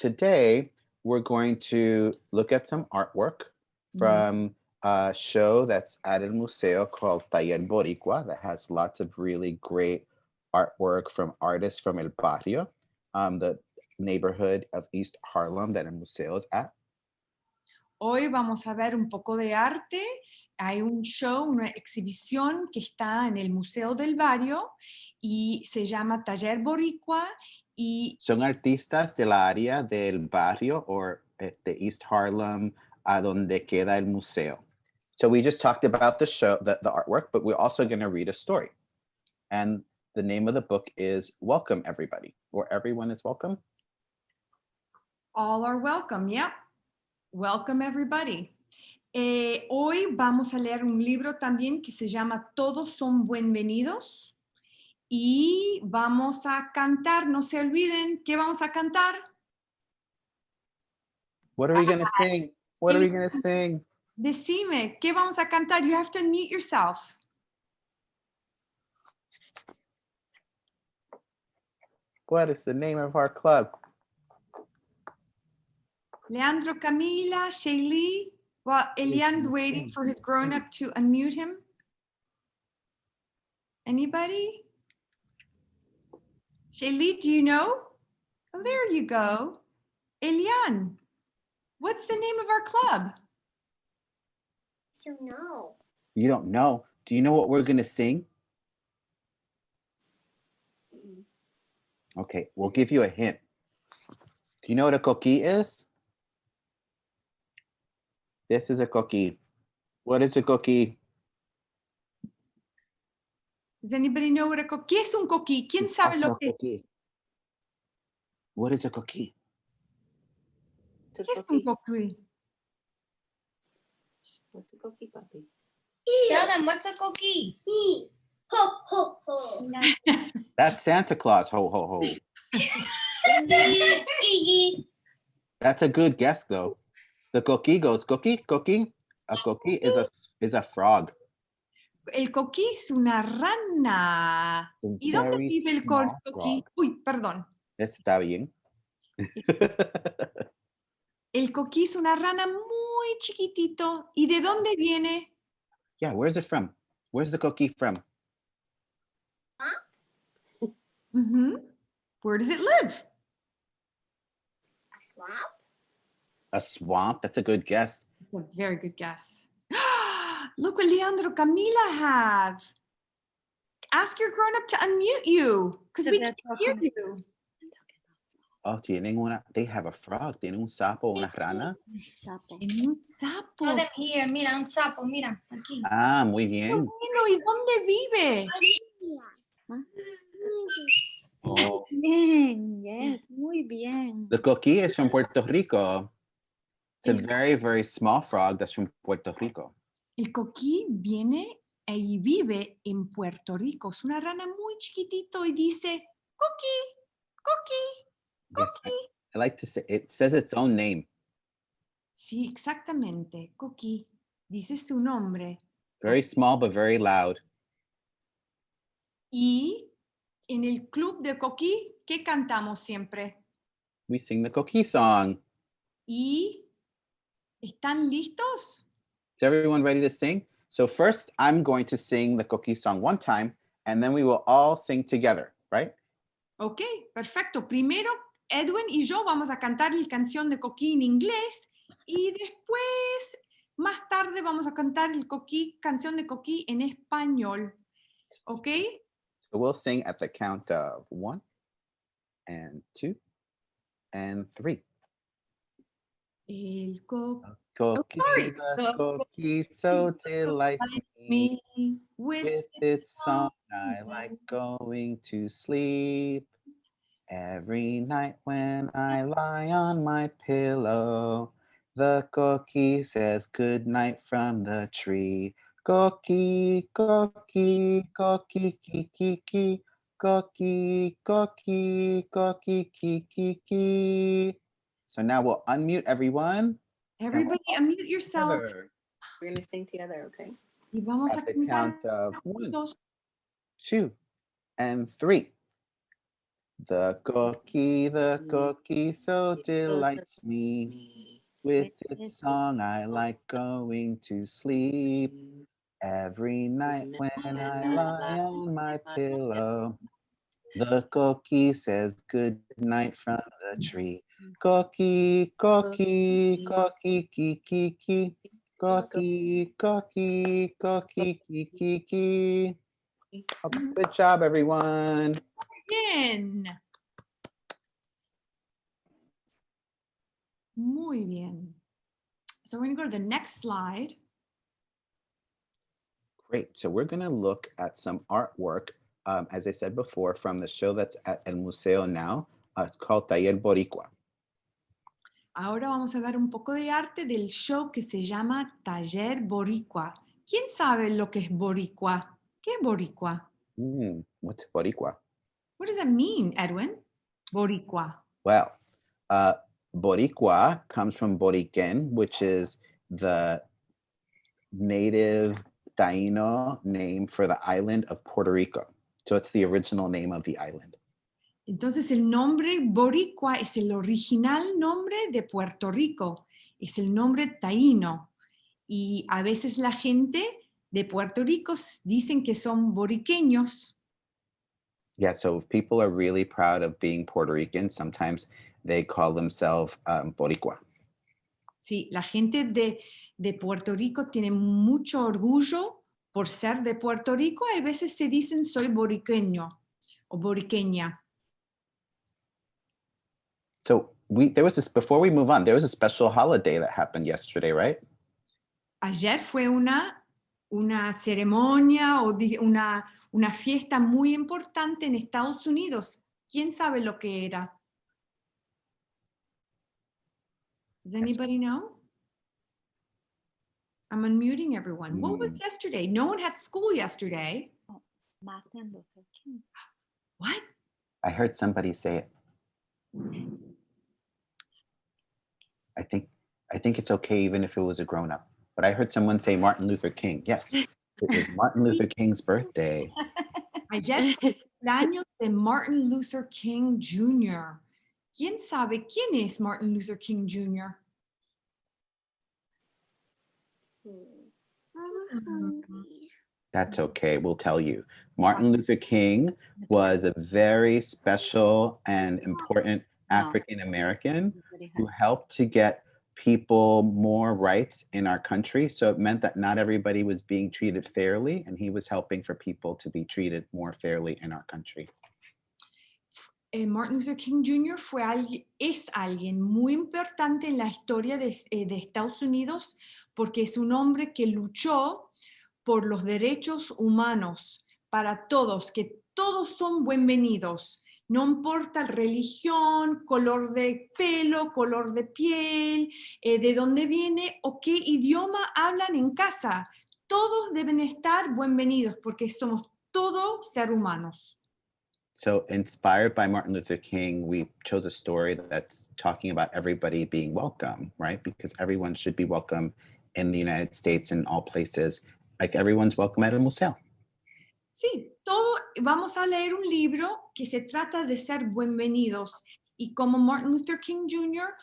today we're going to look at some artwork from a show that's at El Museo called Boricua that has lots of really great artwork from artists from El Barrio, the neighborhood of East Harlem that El Museo is at. Hoy vamos a ver un poco de arte. Hay un show, una exhibición que está en el Museo del Barrio y se llama Taller Boricua. Y son artistas de la área del barrio o de East Harlem, a donde queda el museo. So we just talked about the show, the artwork, but we're also going to read a story. And the name of the book is Welcome Everybody, or Everyone is Welcome. All are welcome, yeah. Welcome everybody. Hoy vamos a leer un libro también que se llama Todos son bienvenidos. Y vamos a cantar, no se olviden, ¿qué vamos a cantar? What are we going to sing? What are we going to sing? Decime, ¿qué vamos a cantar? You have to unmute yourself. What is the name of our club? Leandro, Camila, Shaylee. Well, Elian's waiting for his grown-up to unmute him. Anybody? Shaylee, do you know? Oh, there you go. Elian, what's the name of our club? I don't know. You don't know? Do you know what we're going to sing? Okay, we'll give you a hint. Do you know what a coquí is? This is a coquí. What is a coquí? Does anybody know what a coquí? ¿Qué es un coquí? ¿Quién sabe lo que es? What is a coquí? ¿Qué es un coquí? What's a cookie, puppy? Tell them what's a coquí. Ho, ho, ho. That's Santa Claus. Ho, ho, ho. That's a good guess, though. The coquí goes, coquí, coquí. A coquí is a frog. El coquí es una rana. ¿Y dónde vive el coquí? Uy, perdón. Está bien. El coquí es una rana muy chiquitito. ¿Y de dónde viene? Yeah, where's it from? Where's the coquí from? Huh? Where does it live? A swamp? A swamp? That's a good guess. It's a very good guess. Look what Leandro, Camila have. Ask your grown-up to unmute you because we can't hear you. Oh, they have a frog. Tienen un sapo, una rana. Un sapo. Show them here. Mira, un sapo, mira, aquí. Ah, muy bien. Bueno, ¿y dónde vive? Oh. Bien, yes, muy bien. The coquí is from Puerto Rico. It's a very, very small frog that's from Puerto Rico. El coquí viene y vive en Puerto Rico. Es una rana muy chiquitito y dice, coquí, coquí, coquí. Yes, I like to say, it says its own name. Sí, exactamente, coquí. Dice su nombre. Very small, but very loud. Y en el club de coquí, ¿qué cantamos siempre? We sing the coquí song. ¿Y están listos? Is everyone ready to sing? So first, I'm going to sing the coquí song one time, and then we will all sing together, right? Ok, perfecto. Primero, Edwin y yo vamos a cantar la canción de coquí en inglés y después, más tarde, vamos a cantar el coquí, canción de coquí en español. ¿Ok? So we'll sing at the count of 1 and 2 and 3. El coquí. Coquí, the coquí so delights me. With its song I like going to sleep. Every night when I lie on my pillow, the coquí says good night from the tree. Coquí, coquí, coquí, kiki, coquí, coquí, coquí, kiki. So now we'll unmute everyone. Everybody unmute yourself. Together. We're going to sing together, okay? Y vamos a At the cantar count of 1, juntos. 2, and 3. The coquí so delights me. With its song I like going to sleep. Every night when I lie on my pillow, the coquí says good night from the tree. Coquí, coquí, coquí, kiki, kiki. Coquí, coquí, coquí, kiki, kiki. Good job, everyone. Bien. Muy bien. So we're going to go to the next slide. Great. So we're going to look at some artwork, as I said before, from the show that's at El Museo now. It's called Boricua. Ahora vamos a ver un poco de arte del show que se llama Taller Boricua. ¿Quién sabe lo que es Boricua? ¿Qué es Boricua? What's Boricua? What does that mean, Edwin? Boricua. Well, Boricua comes from Boriquen, which is the native Taino name for the island of Puerto Rico. So it's the original name of the island. Entonces el nombre Boricua es el original nombre de Puerto Rico, es el nombre taíno. Y a veces la gente de Puerto Rico dicen que son boriqueños. Yeah, so if people are really proud of being Puerto Rican, sometimes they call themselves Boricua. Sí, la gente de Puerto Rico tiene mucho orgullo por ser de Puerto Rico. A veces se dicen soy boriqueño o boriqueña. So before we move on, there was a special holiday that happened yesterday, right? Ayer fue una ceremonia o una fiesta muy importante en Estados Unidos. ¿Quién sabe lo que era? Does anybody know? I'm unmuting everyone. What was yesterday? No one had school yesterday. Martin Luther King. What? I heard somebody say it. I think it's okay even if it was a grown-up. But I heard someone say Martin Luther King. Yes, it was Martin Luther King's birthday. Ayer fue el año de Martin Luther King Jr. ¿Quién sabe quién es Martin Luther King Jr.? That's okay, we'll tell you. Martin Luther King was a very special and important African American who helped to get people more rights in our country. So it meant that not everybody was being treated fairly, and he was helping for people to be treated more fairly in our country. Martin Luther King Jr. es alguien muy importante en la historia de Estados Unidos porque es un hombre que luchó por los derechos humanos para todos, que todos son bienvenidos. No importa religión, color de pelo, color de piel, de dónde viene o qué idioma hablan en casa. Todos deben estar bienvenidos porque somos todos seres humanos. So inspired by Martin Luther King, we chose a story that's talking about everybody being welcome, right? Because everyone should be welcome in the United States and all places, like everyone's welcome at el museo. Sí, vamos a leer un libro que se trata de ser bienvenidos. Y como Martin Luther King Jr.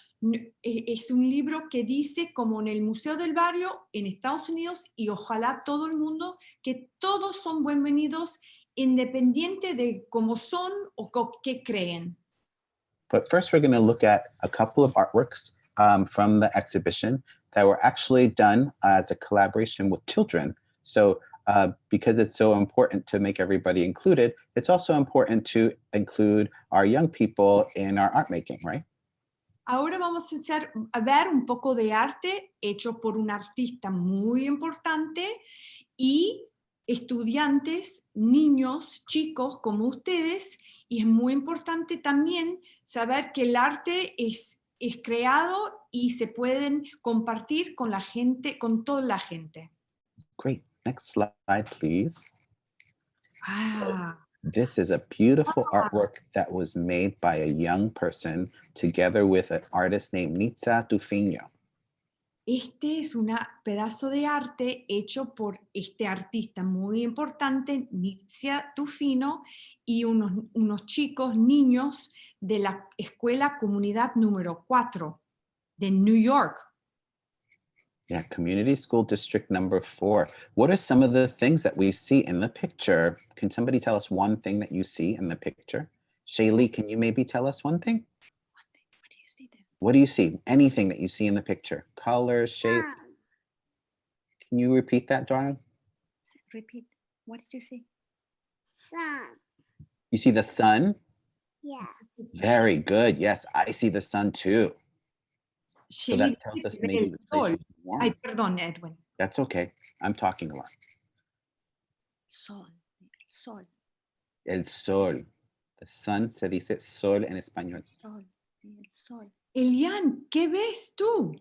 es un libro que dice, como en el Museo del Barrio en Estados Unidos, y ojalá todo el mundo, que todos son bienvenidos independiente de cómo son o qué creen. But first, we're going to look at a couple of artworks from the exhibition that were actually done as a collaboration with children. So because it's so important to make everybody included, it's also important to include our young people in our art making, right? Ahora vamos a ver un poco de arte hecho por un artista muy importante y estudiantes, niños, chicos como ustedes, y es muy importante también saber que el arte es creado y se pueden compartir con la gente, con toda la gente. Great. Next slide, please. Ah. So this is a beautiful artwork that was made by a young person together with an artist named Nitza Tufino. Este es un pedazo de arte hecho por este artista muy importante, Nitzia Tufino, y unos chicos, niños de la escuela comunidad número 4 de New York. Yeah, Community School District number 4. What are some of the things that we see in the picture? Can somebody tell us one thing that you see in the picture? Shaylee, can you maybe tell us one thing? What do you see there? What do you see? Anything that you see in the picture? Color, shape? Can you repeat that, darling? Repeat. What did you see? Sun. You see the sun? Yeah. Very good. Yes, I see the sun too. So Shelly that tells dice us que ve maybe el the place sol. is warm. Ay, perdón, Edwin. That's okay. I'm talking a lot. Sol. Sol. El sol. The sun se dice sol en español. Sol. El sol. Elian, ¿qué ves tú?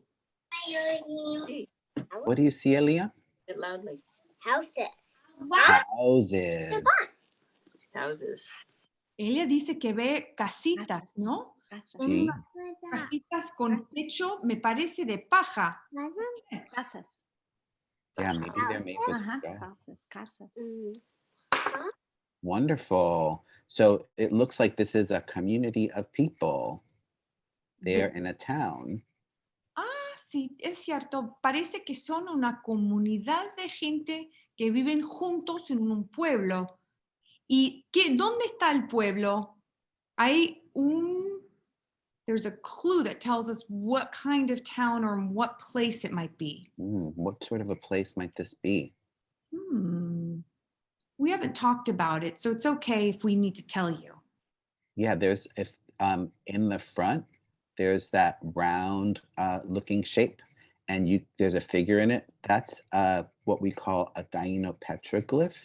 What do you see, Elia? It loudly. Houses. Houses. Houses. Ella dice que ve casitas, ¿no? Casas. Son Sí. unas casitas con techo, me parece, de paja. Casas. Yeah, maybe they're made with Ajá. straw. Houses. Casas. Wonderful. So it looks like this is a community of people there in a town. Ah, sí, es cierto. Parece que son una comunidad de gente que viven juntos en un pueblo. ¿Y dónde está el pueblo? There's a clue that tells us what kind of town or what place it might be. What sort of a place might this be? We haven't talked about it, so it's okay if we need to tell you. Yeah, there's in the front, there's that round looking shape, and there's a figure in it. That's what we call a Taino petroglyph.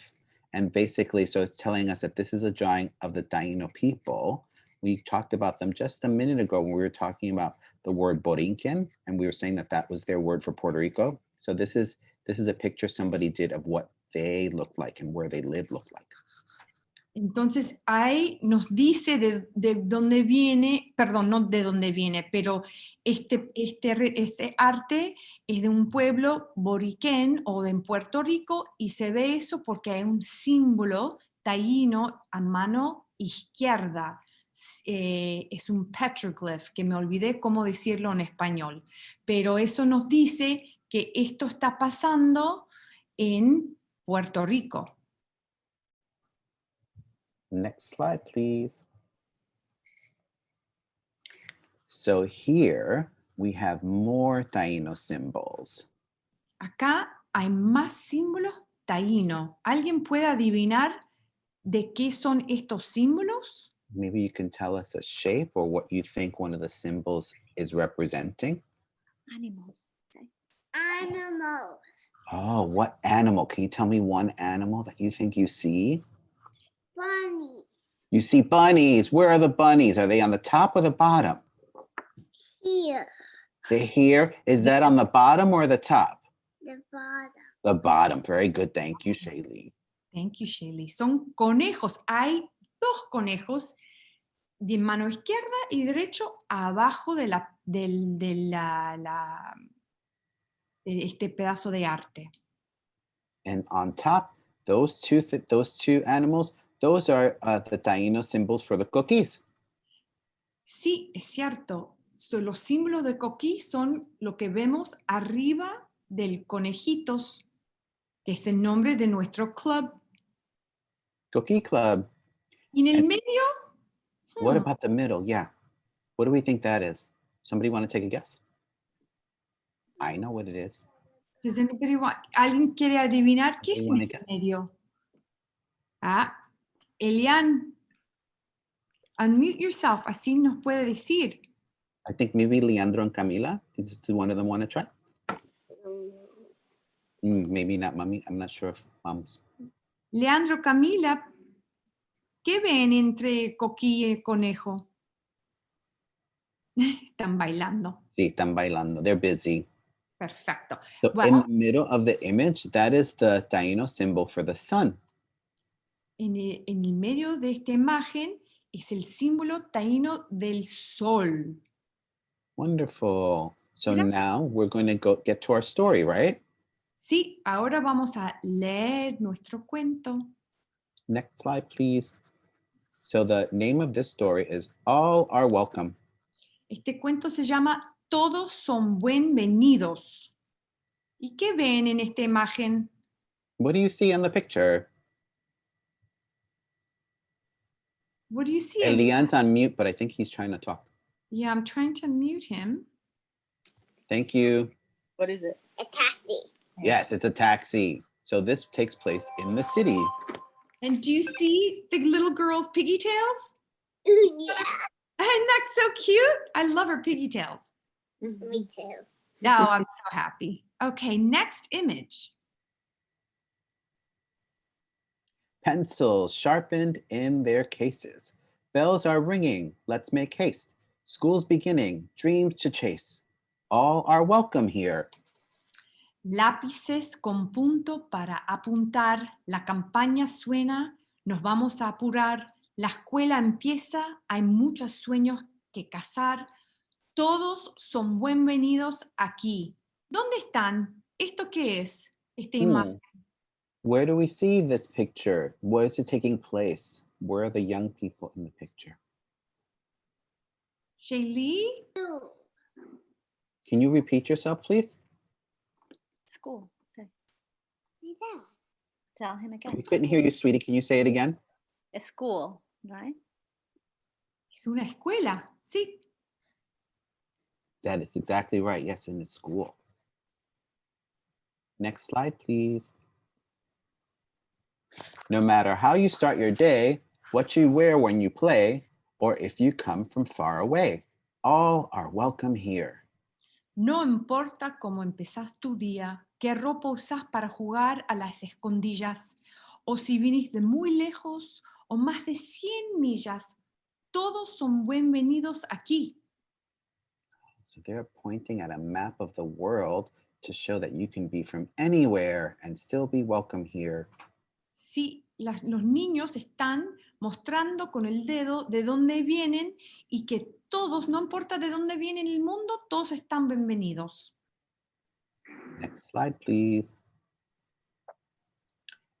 And basically, so it's telling us that this is a drawing of the Taino people. We talked about them just a minute ago when we were talking about the word Borinquen, and we were saying that that was their word for Puerto Rico. So this is a picture somebody did of what they looked like and where they lived looked like. Entonces, ahí nos dice de dónde viene, perdón, no de dónde viene, pero este arte es de un pueblo boriquén o de Puerto Rico, y se ve eso porque hay un símbolo taíno a mano izquierda. Es un petroglyph, que me olvidé cómo decirlo en español, pero eso nos dice que esto está pasando en Puerto Rico. Next slide, please. So here we have more Taino symbols. Acá hay más símbolos taíno. ¿Alguien puede adivinar de qué son estos símbolos? Maybe you can tell us a shape or what you think one of the symbols is representing. Animals. Animals. Oh, what animal? Can you tell me one animal that you think you see? Bunnies. You see bunnies. Where are the bunnies? Are they on the top or the bottom? Here. They're here. Is that on the bottom or the top? The bottom. The bottom. Very good. Thank you, Shaylee. Thank you, Shelly. Son conejos. Hay dos conejos de mano izquierda y derecho abajo de este pedazo de arte. And on top, those two animals, those are the Taino symbols for the cookies. Sí, es cierto. Los símbolos de Coquí son lo que vemos arriba del conejitos, que es el nombre de nuestro club. Coquí Club. Y en el And medio, what about the middle? Yeah. What do we think that is? Somebody want to take a guess? I know what it is. does anybody ¿alguien quiere adivinar qué es en Anyone el guess? medio? Ah, Elian, unmute yourself, así nos puede decir. I think maybe Leandro and Camila. Do one of them want to try? Maybe not mommy. I'm not sure if mom's. Leandro, Camila, ¿qué ven entre Coquí y el conejo? Están bailando. Sí, están bailando. They're busy. Perfecto. So Well, in the middle of the image, that is the Taino symbol for the sun. en el medio de esta imagen es el símbolo taíno del sol. Wonderful. So Mira. now we're going to go get to our story, right? Sí, ahora vamos a leer nuestro cuento. Next slide, please. So the name of this story is All Are Welcome. Este cuento se llama Todos son bienvenidos. ¿Y qué ven en esta imagen? What do you see in the picture? What do you see? Elian's on mute, but I think he's trying to talk. Yeah, I'm trying to mute him. Thank you. What is it? A taxi. Yes, it's a taxi. So this takes place in the city. And do you see the little girl's piggy tails? Yeah. Isn't that so cute? I love her piggy tails. Me too. Oh, I'm so happy. Okay, next image. Pencils sharpened in their cases. Bells are ringing. Let's make haste. School's beginning. Dreams to chase. All are welcome here. Lápices con punto para apuntar. La campaña suena. Nos vamos a apurar. La escuela empieza. Hay muchos sueños que cazar. Todos son bienvenidos aquí. ¿Dónde están? ¿Esto qué es? Esta imagen. Where do we see this picture? Where is it taking place? Where are the young people in the picture? Shaylee? Can you repeat yourself, please? School. Say, Yeah. tell him again. We couldn't hear you, sweetie. Can you say it again? A school, right? Es una escuela, sí. That is exactly right. Yes, in the school. Next slide, please. No matter how you start your day, what you wear when you play, or if you come from far away, all are welcome here. No importa cómo empezás tu día, qué ropa usás para jugar a las escondillas, o si vinís de muy lejos o más de 100 millas, todos son bienvenidos aquí. So they're pointing at a map of the world to show that you can be from anywhere and still be welcome here. Sí, los niños están mostrando con el dedo de dónde vienen y que todos, no importa de dónde viene el mundo, todos están bienvenidos. Next slide, please.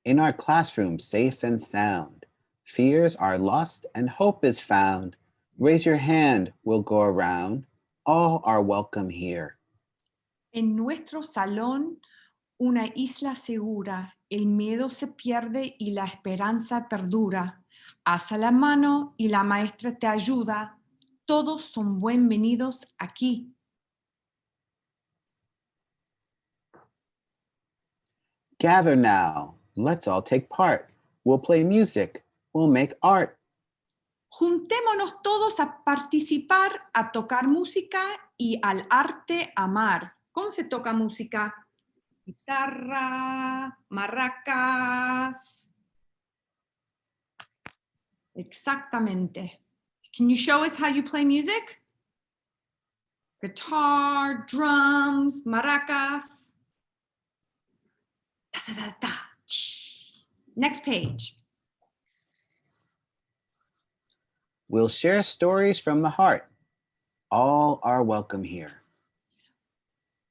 In our classroom, safe and sound, fears are lost and hope is found. Raise your hand, we'll go around. All are welcome here. En nuestro salón, una isla segura, el miedo se pierde y la esperanza perdura. Alza la mano y la maestra te ayuda. Todos son bienvenidos aquí. Gather now, let's all take part. We'll play music, we'll make art. Juntémonos todos a participar, a tocar música y al arte amar. ¿Cómo se toca música? Guitarra, maracas. Exactamente. Can you show us how you play music? Guitar, drums, maracas. Da, da, da, da. Next page. We'll share stories from the heart. All are welcome here.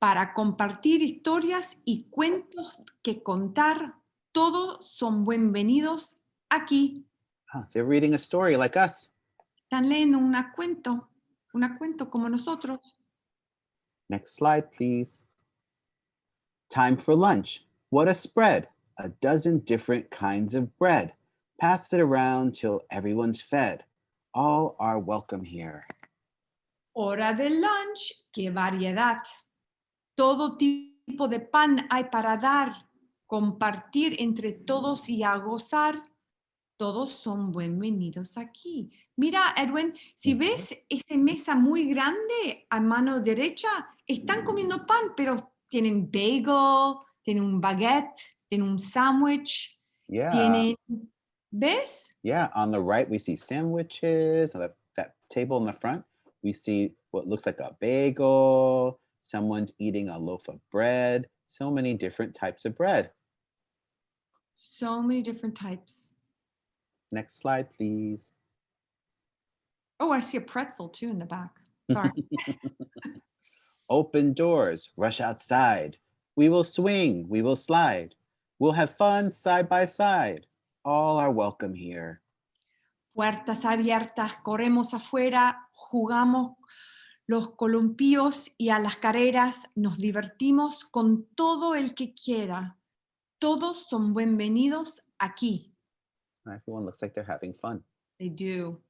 Para compartir historias y cuentos que contar, todos son bienvenidos aquí. Oh, they're reading a story like us. Están leyendo un cuento como nosotros. Next slide, please. Time for lunch. What a spread. A dozen different kinds of bread. Pass it around till everyone's fed. All are welcome here. Hora de lunch, qué variedad. Todo tipo de pan hay para dar. Compartir entre todos y a gozar. Todos son bienvenidos aquí. Mira, Edwin, si ves esa mesa muy grande a mano derecha, están comiendo pan, pero tienen bagel, tienen un baguette, tienen un sándwich, Yeah. tienen... ¿Ves? Yeah, on the right, we see sandwiches. On that table in the front, we see what looks like a bagel. Someone's eating a loaf of bread. So many different types of bread. So many different types. Next slide, please. Oh, I see a pretzel too in the back. Sorry. Open doors, rush outside. We will swing, we will slide. We'll have fun side by side. All are welcome here. Puertas abiertas, corremos afuera, jugamos los columpios y a las carreras, nos divertimos con todo el que quiera. Todos son bienvenidos aquí. Everyone looks like they're having fun. They do.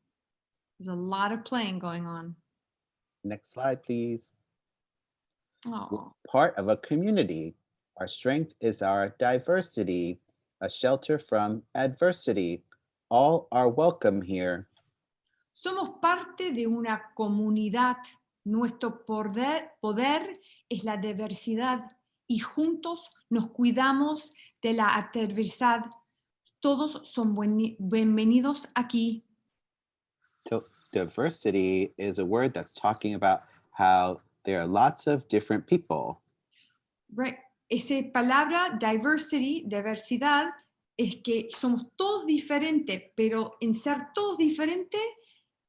There's a lot of playing going on. Next slide, please. Oh, Part of a community. Our strength is our diversity, a shelter from adversity. All are welcome here. somos parte de una comunidad. Nuestro poder es la diversidad y juntos nos cuidamos de la adversidad. Todos son bienvenidos aquí. So diversity is a word that's talking about how there are lots of different people. Right. Esa palabra diversity, diversidad, es que somos todos diferentes, pero en ser todos diferentes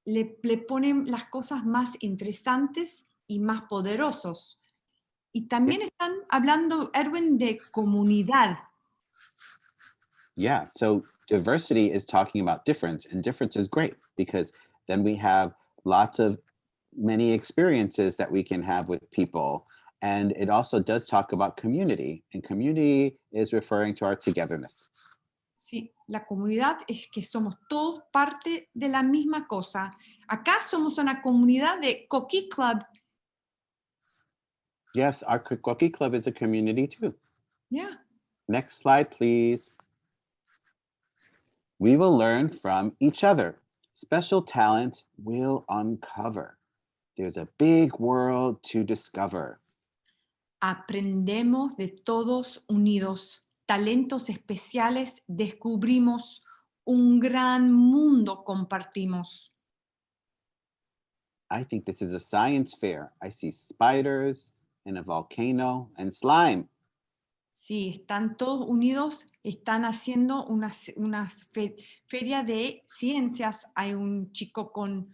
le ponen las cosas más interesantes y más poderosos. Y también están hablando, Edwin, de comunidad. Yeah, so diversity is talking about difference, and difference is great because then we have lots of many experiences that we can have with people. And it also does talk about community, and community is referring to our togetherness. Sí, la comunidad es que somos todos parte de la misma cosa. Acá somos una comunidad de Coquí Club. Yes, our Coquí Club is a community too. Yeah. Next slide, please. We will learn from each other. Special talent we'll uncover. There's a big world to discover. Aprendemos de todos unidos. Talentos especiales descubrimos. Un gran mundo compartimos. I think this is a science fair. I see spiders and a volcano and slime. Sí, están todos unidos, están haciendo una feria de ciencias. Hay un chico con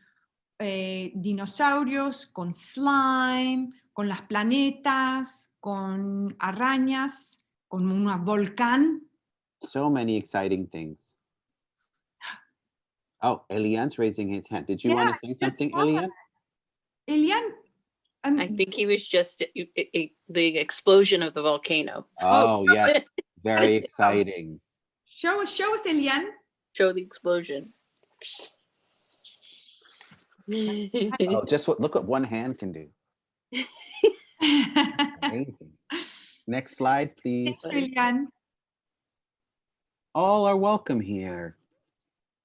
dinosaurios, con slime, con las planetas, con arañas, con un volcán. So many exciting things. Oh, Elian's raising his hand. Did you want to say just something, saw Elian? Elian, I think he was just the explosion of the volcano. Oh, yes. Very exciting. show us, Elian. Show the explosion. Oh, look what one hand can do. Amazing. Next slide, please. Elian. All are welcome here.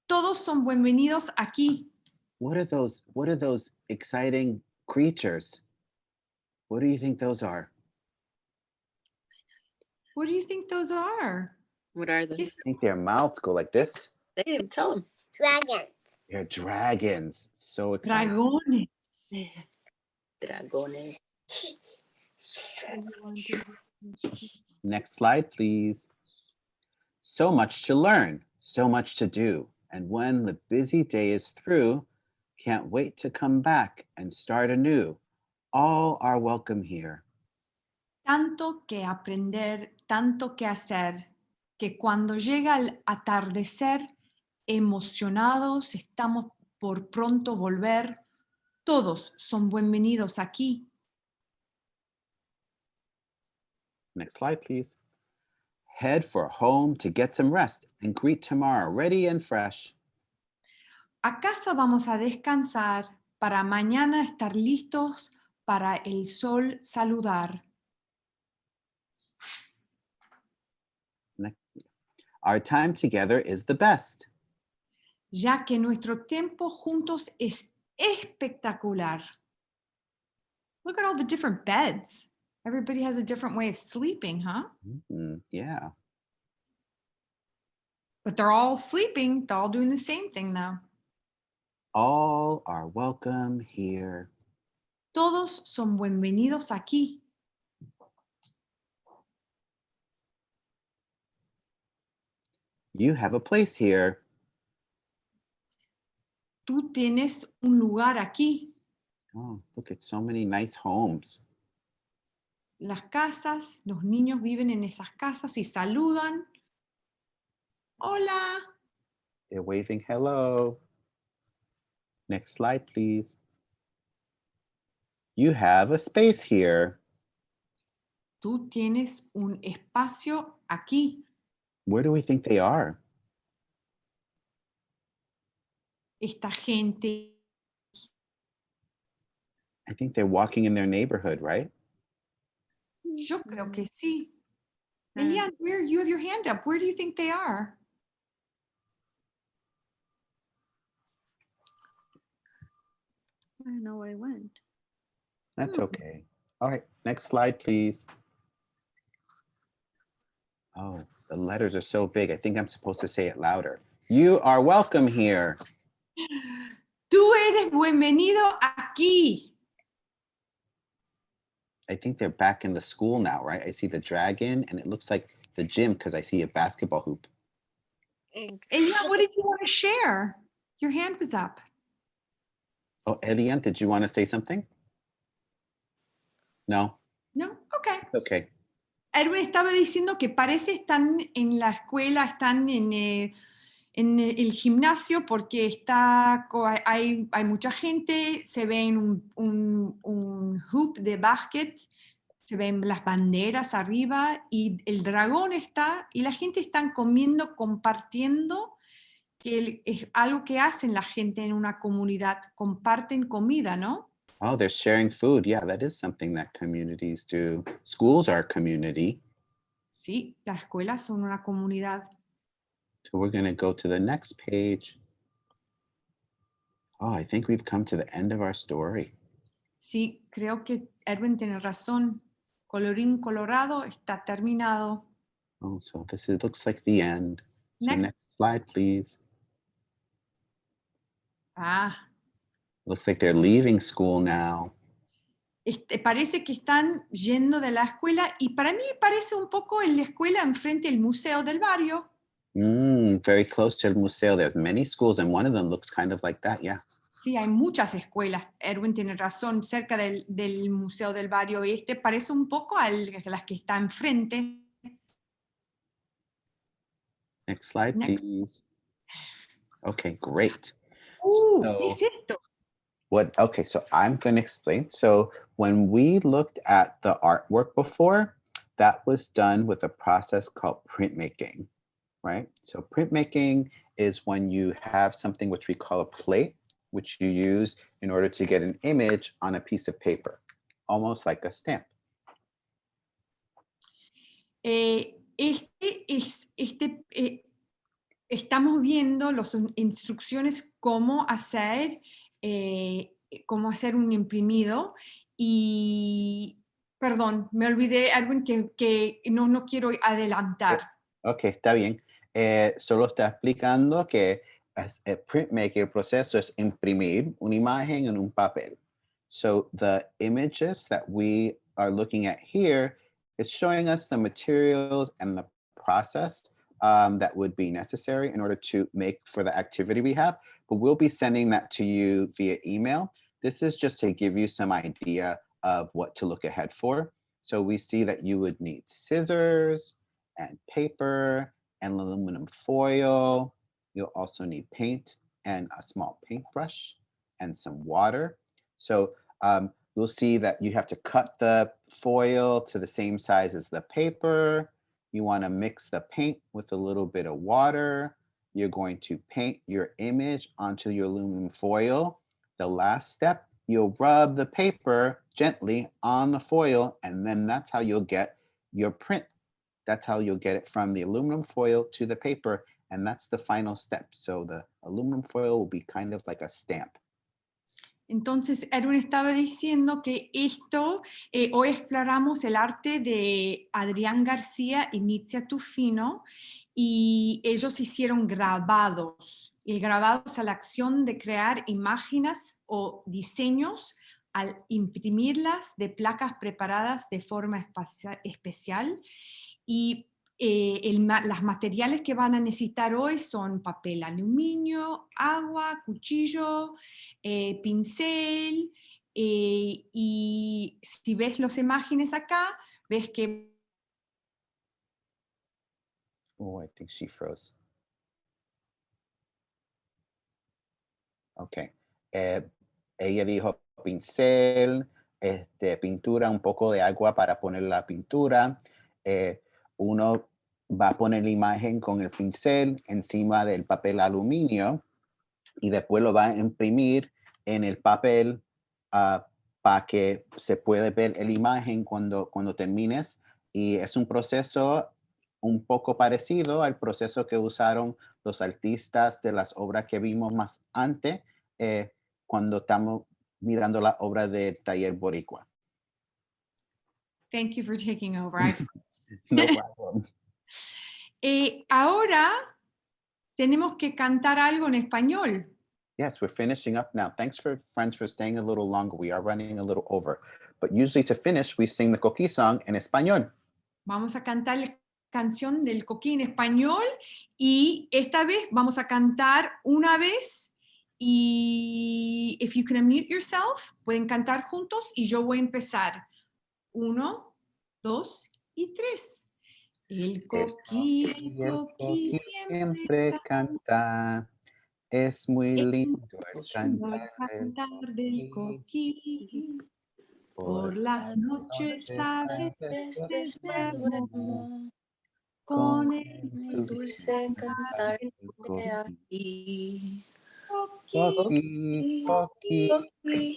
Todos son bienvenidos aquí. What are those exciting creatures? What do you think those are? What do you think those are? What are those? I think their mouths go like this. They didn't tell him. Dragon. They're dragons. So exciting. Dragones. Dragones. Next slide, please. So much to learn, so much to do. And when the busy day is through, can't wait to come back and start anew. All are welcome here. Tanto que aprender, tanto que hacer, que cuando llega el atardecer, emocionados estamos por pronto volver. Todos son bienvenidos aquí. Next slide, please. Head for home to get some rest and greet tomorrow ready and fresh. A casa vamos a descansar para mañana estar listos para el sol saludar. Our time together is the best. Ya que nuestro tiempo juntos es espectacular. Look at all the different beds. Everybody has a different way of sleeping, huh? Yeah. But they're all sleeping. They're all doing the same thing now. All are welcome here. Todos son bienvenidos aquí. You have a place here. Tú tienes un lugar aquí. Oh, look at so many nice homes. las casas, los niños viven en esas casas y saludan. Hola. They're waving hello. Next slide, please. You have a space here. Tú tienes un espacio aquí. Where do we think they are? Esta gente, I think they're walking in their neighborhood, right? yo creo que sí. Mm. Elian, where you have your hand up? Where do you think they are? I don't know where it went. That's Hmm. okay. All right, next slide, please. Oh, the letters are so big. I think I'm supposed to say it louder. You are welcome here. Tú eres bienvenido aquí. I think they're back in the school now, right? I see the dragon and it looks like the gym because I see a basketball hoop. Elian, what did you want to share? Your hand was up. Oh, Elian, did you want to say something? No? No? Okay. Okay. Edwin estaba diciendo que parece están en la escuela, están en el gimnasio porque hay mucha gente, se ve en un hoop de básquet, se ven las banderas arriba y el dragón está y la gente están comiendo, compartiendo, que es algo que hacen la gente en una comunidad, comparten comida, ¿no? Oh, they're sharing food. Yeah, that is something that communities do. Schools are a community. Sí, las escuelas son una comunidad. So we're going to go to the next page. Oh, I think we've come to the end of our story. Sí, creo que Edwin tiene razón. Colorín colorado, está terminado. Oh, so looks like the end. So Next. next slide, please. Ah, Looks like they're leaving school now. parece que están yendo de la escuela y para mí parece un poco en la escuela enfrente del museo del barrio. Very close to the Museo. There's many schools and one of them looks kind of like that, yeah. Sí, hay muchas escuelas, Edwin tiene razón, cerca del museo del barrio. Y parece un poco a las que está enfrente. Next slide, Next. please. Okay, great. ¿Qué es esto? Okay, so I'm going to explain. So when we looked at the artwork before, that was done with a process called printmaking, right? So printmaking is when you have something which we call a plate, which you use in order to get an image on a piece of paper, almost like a stamp. Estamos viendo las instrucciones cómo hacer un imprimido y, perdón, me olvidé, Edwin, que no quiero adelantar. Ok, está bien. Solo está explicando que printmaking, el proceso es imprimir una imagen en un papel. So the images that we are looking at here is showing us the materials and the process that would be necessary in order to make for the activity we have. But we'll be sending that to you via email. This is just to give you some idea of what to look ahead for. So we see that you would need scissors and paper and aluminum foil. You'll also need paint and a small paintbrush and some water. So we'll see that you have to cut the foil to the same size as the paper. You want to mix the paint with a little bit of water. You're going to paint your image onto your aluminum foil. The last step, you'll rub the paper gently on the foil, and then that's how you'll get your print. That's how you'll get it from the aluminum foil to the paper, and that's the final step. So the aluminum foil will be kind of like a stamp. Entonces, Edwin estaba diciendo que hoy exploramos el arte de Adrián García y Nitzia Tufino, y ellos hicieron grabados. Y el grabado es la acción de crear imágenes o diseños al imprimirlas de placas preparadas de forma especial. Y los materiales que van a necesitar hoy son papel aluminio, agua, cuchillo, pincel Y si ves las imágenes acá, ves que Oh, I think she froze. Ok. Ella dijo pincel, pintura, un poco de agua para poner la pintura. Uno va a poner la imagen con el pincel encima del papel aluminio y después lo va a imprimir en el papel para que se pueda ver la imagen cuando termines. Y es un proceso un poco parecido al proceso que usaron los artistas de las obras que vimos más antes, cuando estamos mirando la obra del taller Boricua. thank you for taking over. I froze. No problem. Ahora tenemos que cantar algo en español. Yes, we're finishing up now. Thanks for friends for staying a little longer. We are running a little over. But usually to finish, we sing the Coquí song in español. Vamos a cantar la canción del Coquí en español y esta vez vamos a cantar una vez y if you can unmute yourself, pueden cantar juntos y yo voy a empezar. 1, 2 y 3. El Coquí siempre canta. Es muy lindo el cantar cantar del Coquí. Por las noches a veces duermo con el dulce cantar del de aquí. Coquí, Coquí, Coquí,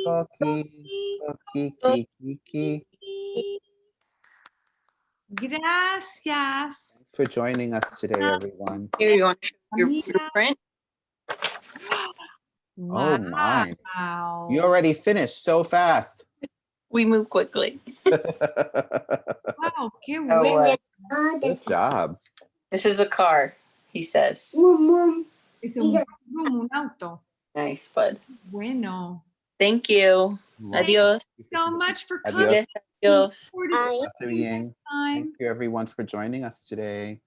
Coquí, Coquí, Coquí. Gracias. For joining us today, everyone. Here you want to show your Amiga. print? Oh my. Wow. You already finished so fast. We move quickly. Wow, qué Oh, bueno. Good job. This is a car, he says. Es un room, un auto. Nice, bud. Bueno. Thank you. Adios. So much for Adios. coming. Adios. Forward to Bye. seeing Hasta you bien. next time. Thank you everyone for joining us today.